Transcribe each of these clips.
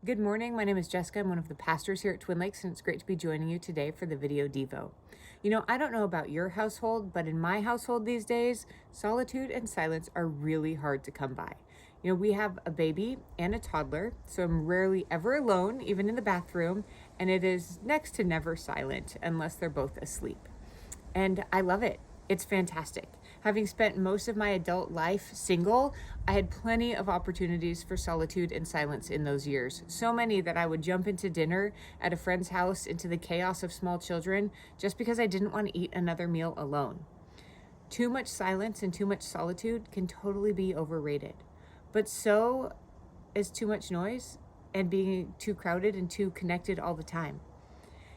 Good morning. My name is Jessica. I'm one of the pastors here at Twin Lakes, and it's great to be joining you today for the Videodevo. I don't know about your household, but in my household these days, solitude and silence are really hard to come by. We have a baby and a toddler, so I'm rarely ever alone, even in the bathroom, and it is next to never silent unless they're both asleep. And I love it. It's fantastic. Having spent most of my adult life single, I had plenty of opportunities for solitude and silence in those years. So many that I would jump into dinner at a friend's house into the chaos of small children just because I didn't want to eat another meal alone. Too much silence and too much solitude can totally be overrated. But so is too much noise and being too crowded and too connected all the time.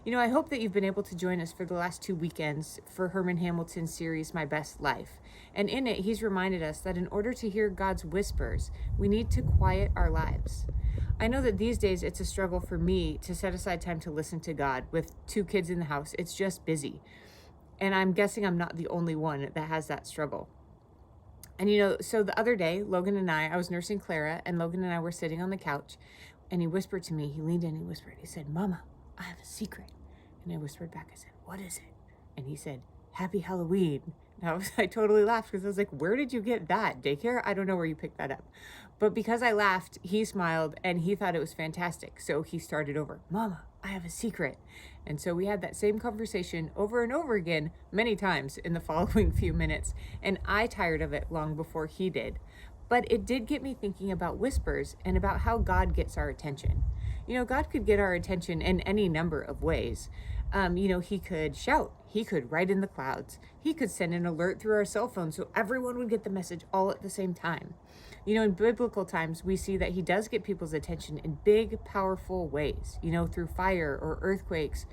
I hope that you've been able to join us for the last 2 weekends for Herman Hamilton's series, My Best Life. And in it, he's reminded us that in order to hear God's whispers, we need to quiet our lives. I know that these days it's a struggle for me to set aside time to listen to God. With 2 kids in the house, it's just busy. And I'm guessing I'm not the only one that has that struggle. And so the other day, I was nursing Clara, and Logan and I were sitting on the couch, and he whispered to me, he leaned in, he whispered, he said, "Mama, I have a secret." And I whispered back, I said, "What is it?" And he said, "Happy Halloween." And I totally laughed because I was like, "Where did you get that? Daycare? I don't know where you picked that up." But because I laughed, he smiled and he thought it was fantastic. So he started over, "Mama, I have a secret." And so we had that same conversation over and over again, many times in the following few minutes. And I tired of it long before he did. But it did get me thinking about whispers and about how God gets our attention. God could get our attention in any number of ways. He could shout. He could write in the clouds. He could send an alert through our cell phone so everyone would get the message all at the same time. In biblical times, we see that he does get people's attention in big, powerful ways, through fire or earthquakes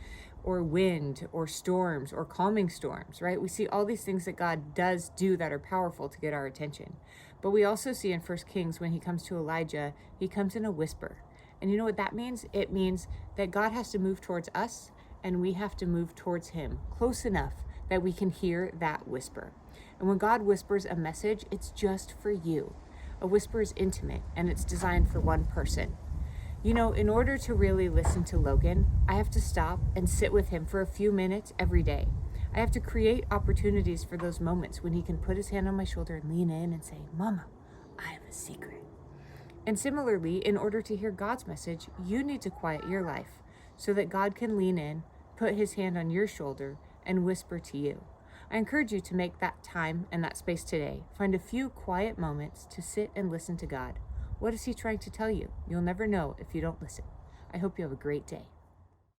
or wind or storms or calming storms, right? We see all these things that God does do that are powerful to get our attention. But we also see in 1 Kings when he comes to Elijah, he comes in a whisper. And you know what that means? It means that God has to move towards us and we have to move towards him close enough that we can hear that whisper. And when God whispers a message, it's just for you. A whisper is intimate and it's designed for one person. In order to really listen to Logan, I have to stop and sit with him for a few minutes every day. I have to create opportunities for those moments when he can put his hand on my shoulder and lean in and say, "Mama, I have a secret." And similarly, in order to hear God's message, you need to quiet your life so that God can lean in, put his hand on your shoulder, and whisper to you. I encourage you to make that time and that space today. Find a few quiet moments to sit and listen to God. What is he trying to tell you? You'll never know if you don't listen. I hope you have a great day.